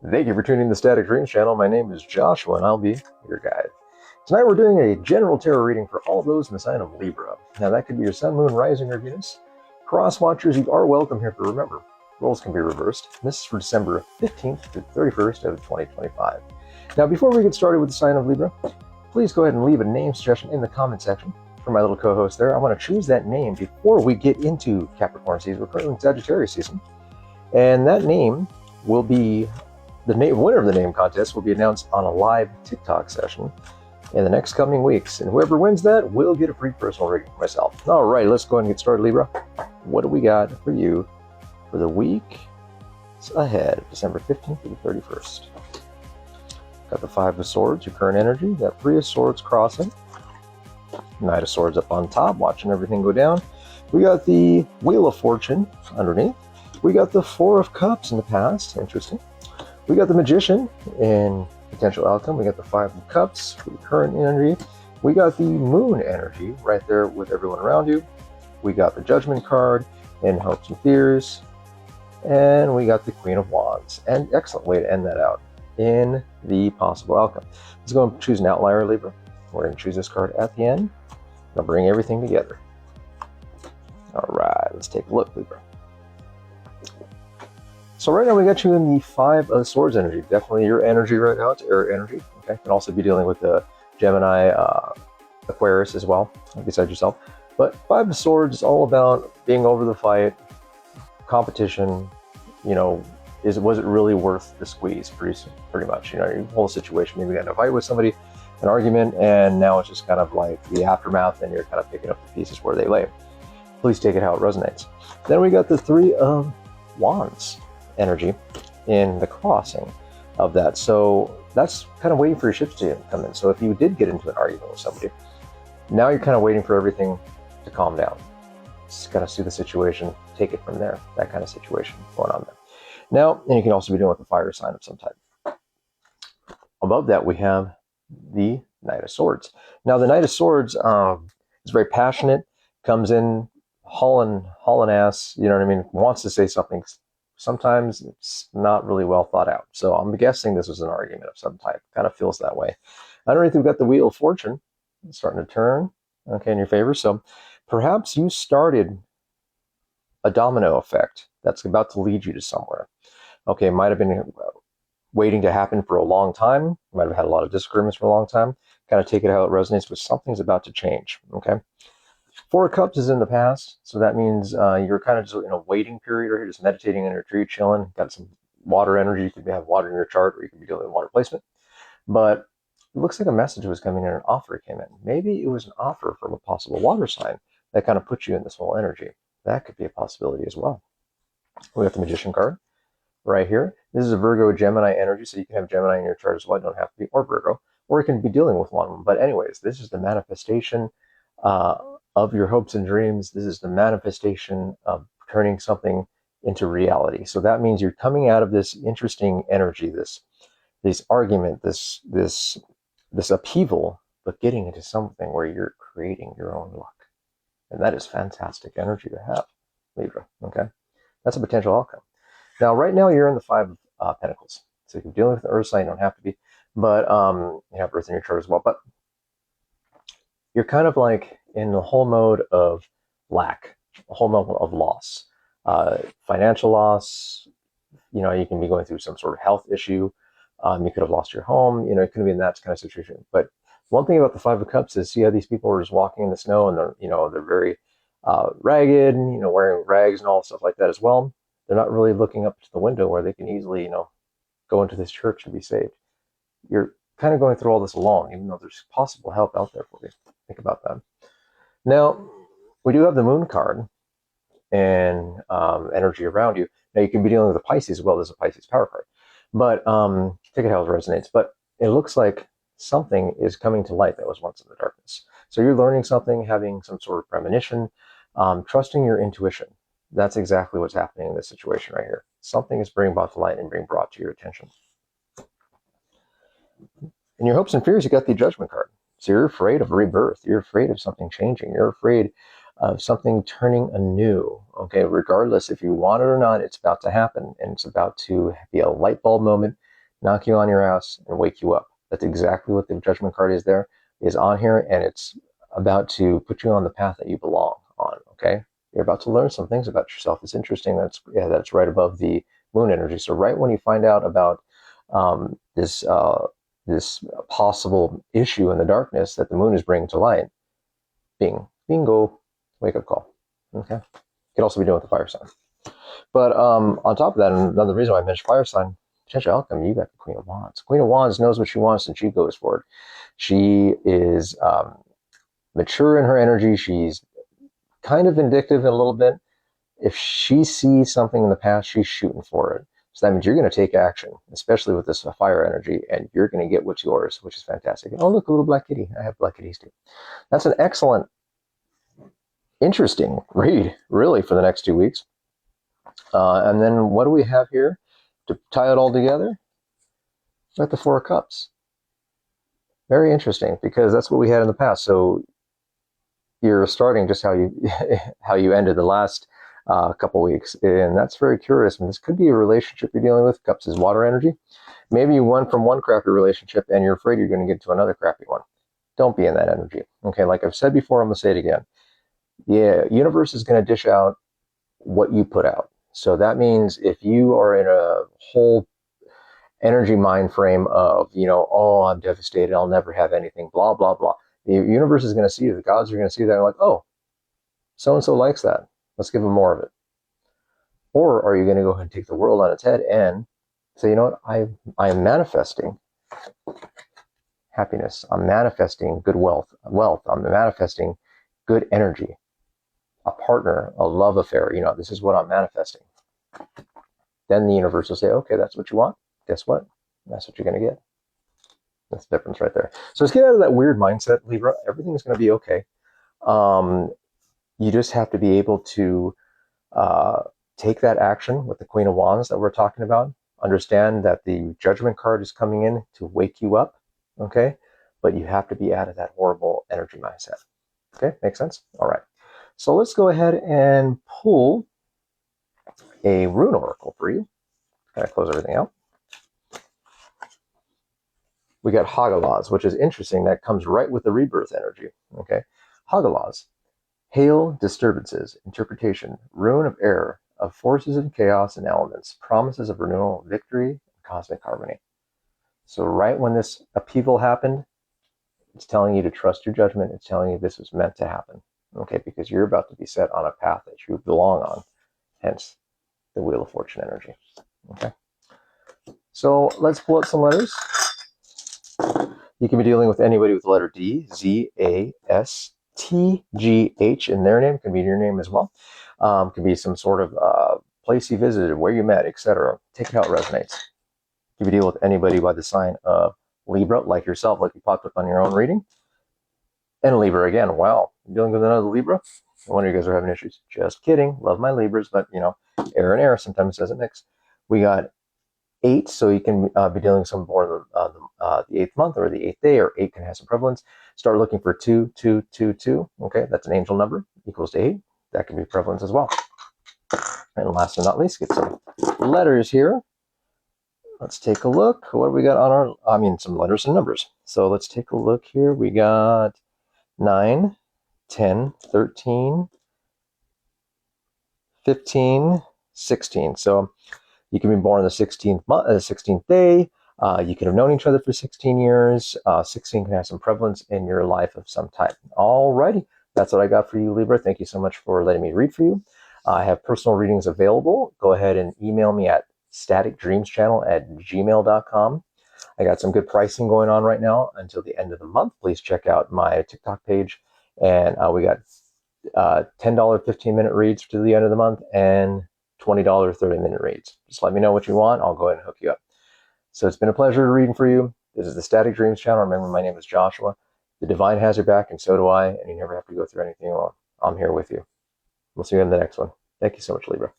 Thank you for tuning in the Static Dreams channel. My name is Joshua, and I'll be your guide. Tonight we're doing a general tarot reading for all those in the sign of Libra. Now that could be your Sun, Moon, Rising, or Venus. Cross watchers, you are welcome here, but remember, roles can be reversed. This is for December 15th to 31st of 2025. Now before we get started with the sign of Libra, please go ahead and leave a name suggestion in the comment section. For my little co-host there, I want to choose that name before we get into Capricorn season. We're currently in Sagittarius season. And that name will be the winner of the name contest will be announced on a live TikTok session in the next coming weeks. And whoever wins that will get a free personal reading for myself. All right, let's go ahead and get started, Libra. What do we got for you for the week ahead, December 15th to the 31st? Got the Five of Swords, your current energy. Got Three of Swords crossing. Knight of Swords up on top, watching everything go down. We got the Wheel of Fortune underneath. We got the Four of Cups in the past. Interesting. We got the Magician in potential outcome. We got the Five of Cups for the current energy. We got the Moon energy right there with everyone around you. We got the Judgment card in Hopes and Fears. And we got the Queen of Wands. And excellent way to end that out in the possible outcome. Let's go and choose an outlier, Libra. We're going to choose this card at the end. I'll bring everything together. All right, let's take a look, Libra. So right now we got you in the Five of Swords energy. Definitely your energy right now. It's air energy. Okay, can also be dealing with the Gemini, Aquarius as well, besides yourself. But Five of Swords is all about being over the fight, competition. You know, was it really worth the squeeze? Pretty much. You know, your whole situation. Maybe you got in a fight with somebody, an argument, and now it's just kind of like the aftermath, and you're kind of picking up the pieces where they lay. Please take it how it resonates. Then we got the Three of Wands energy in the crossing of that. So that's kind of waiting for your ships to come in. So if you did get into an argument with somebody, now you're kind of waiting for everything to calm down. Just kind of see the situation, take it from there. That kind of situation going on there. Now, and you can also be dealing with a fire sign of some type. Above that, we have the Knight of Swords. Now, the Knight of Swords is very passionate, comes in hauling ass, you know what I mean, wants to say something. Sometimes it's not really well thought out. So I'm guessing this was an argument of some type. Kind of feels that way. Underneath, we've got the Wheel of Fortune. It's starting to turn, okay, in your favor. So perhaps you started a domino effect that's about to lead you to somewhere. Okay, might have been waiting to happen for a long time. Might have had a lot of disagreements for a long time. Kind of take it how it resonates, but something's about to change, okay? Four of Cups is in the past, so that means you're kind of just in a waiting period, or you're just meditating in your tree, chilling. Got some water energy. You could have water in your chart, or you could be dealing with water placement. But it looks like a message was coming in, an offer came in. Maybe it was an offer from a possible water sign that kind of put you in this whole energy. That could be a possibility as well. We got the Magician card right here. This is a Virgo Gemini energy, so you can have Gemini in your chart as well. It don't have to be, or Virgo, or you can be dealing with one. But anyways, this is the manifestation of your hopes and dreams. This is the manifestation of turning something into reality. So that means you're coming out of this interesting energy, this argument, this upheaval, but getting into something where you're creating your own luck. And that is fantastic energy to have, Libra, okay? That's a potential outcome. Now, right now, you're in the Five of Pentacles. So if you're dealing with the Earth sign, you don't have to be, but you have Earth in your chart as well. But you're kind of like in the whole mode of lack, a whole mode of loss, financial loss. You know, you can be going through some sort of health issue. You could have lost your home. You know, it could be in that kind of situation. But one thing about the Five of Cups is, see how these people are just walking in the snow, and they're very ragged, you know, wearing rags and all stuff like that as well. They're not really looking up to the window where they can easily, you know, go into this church and be saved. You're kind of going through all this alone, even though there's possible help out there for you. Think about that. Now, we do have the Moon card and energy around you. Now, you can be dealing with a Pisces as well. There's a Pisces power card. But take it how it resonates. But it looks like something is coming to light that was once in the darkness. So you're learning something, having some sort of premonition, trusting your intuition. That's exactly what's happening in this situation right here. Something is being brought to light and being brought to your attention. In your hopes and fears, you got the Judgment card. So you're afraid of rebirth. You're afraid of something changing. You're afraid of something turning anew. Okay, regardless if you want it or not, it's about to happen, and it's about to be a light bulb moment knock you on your ass, and wake you up. That's exactly what the Judgment card is on here, and it's about to put you on the path that you belong on, okay? You're about to learn some things about yourself. It's interesting that's right above the moon energy. So right when you find out about this possible issue in the darkness that the moon is bringing to light, bingo, wake up call, okay? Could also be doing with the fire sign. But on top of that, another reason why I mentioned fire sign, potential outcome, you got the Queen of Wands. Queen of Wands knows what she wants and she goes for it. She is mature in her energy. She's kind of vindictive a little bit. If she sees something in the past, she's shooting for it. So that means you're going to take action, especially with this fire energy, and you're going to get what's yours, which is fantastic. Oh, look, a little black kitty. I have black kitties too. That's an excellent, interesting read, really, for the next 2 weeks. And then what do we have here to tie it all together? We're at the Four of Cups. Very interesting, because that's what we had in the past. So you're starting just how you ended the last couple weeks, and that's very curious. And this could be a relationship you're dealing with. Cups is water energy. Maybe you went from one crappy relationship and you're afraid you're going to get to another crappy one. Don't be in that energy. Okay, like I've said before, I'm going to say it again. The universe is going to dish out what you put out. So that means if you are in a whole energy mind frame of, oh, I'm devastated, I'll never have anything, blah, blah, blah. The universe is going to see you. The gods are going to see that and like, oh, so-and-so likes that. Let's give them more of it. Or are you going to go ahead and take the world on its head and say, you know what, I am manifesting happiness. I'm manifesting good wealth. I'm manifesting good energy, a partner, a love affair. This is what I'm manifesting. Then the universe will say, okay, that's what you want. Guess what? That's what you're going to get. That's the difference right there. So let's get out of that weird mindset, Libra. Everything's going to be okay. You just have to be able to take that action with the Queen of Wands that we're talking about. Understand that the Judgment card is coming in to wake you up, okay? But you have to be out of that horrible energy mindset. Okay, makes sense? All right. So let's go ahead and pull a rune oracle for you. Kind of close everything out. We got Hagalaz, which is interesting. That comes right with the rebirth energy. Okay, Hagalaz, hail disturbances, interpretation, rune of error, of forces of chaos and elements, promises of renewal, victory, and cosmic harmony. So right when this upheaval happened, it's telling you to trust your judgment. It's telling you this was meant to happen. Okay, because you're about to be set on a path that you belong on. Hence, the Wheel of Fortune energy. Okay. So let's pull out some letters. You can be dealing with anybody with the letter D, Z, A, S, T, G, H in their name. Can be your name as well. Can be some sort of place you visited, where you met, etc. Take it how it resonates. You can deal with anybody by the sign of Libra, like yourself, like you popped up on your own reading. And Libra again. Wow, you're dealing with another Libra? No wonder you guys are having issues. Just kidding. Love my Libras, but air and air sometimes doesn't mix. We got 8, so you can be dealing with some more the 8th month or the 8th day, or 8 can have some prevalence. Start looking for 2, 2, 2, 2. Okay, that's an angel number equals to 8. That can be prevalence as well. And last but not least, get some letters here. Let's take a look. What do we got on some letters and numbers. So let's take a look here. We got 9, 10, 13, 15, 16. So you can be born on the 16th day. You can have known each other for 16 years. 16 can have some prevalence in your life of some type. Alrighty, that's what I got for you, Libra. Thank you so much for letting me read for you. I have personal readings available. Go ahead and email me at staticdreamschannel@gmail.com. I got some good pricing going on right now until the end of the month. Please check out my TikTok page. And we got $10 15-minute reads to the end of the month and $20 30-minute reads. Just let me know what you want. I'll go ahead and hook you up. So it's been a pleasure reading for you. This is the Static Dreams channel. Remember, my name is Joshua. The divine has your back, and so do I, and you never have to go through anything alone. I'm here with you. We'll see you in the next one. Thank you so much, Libra.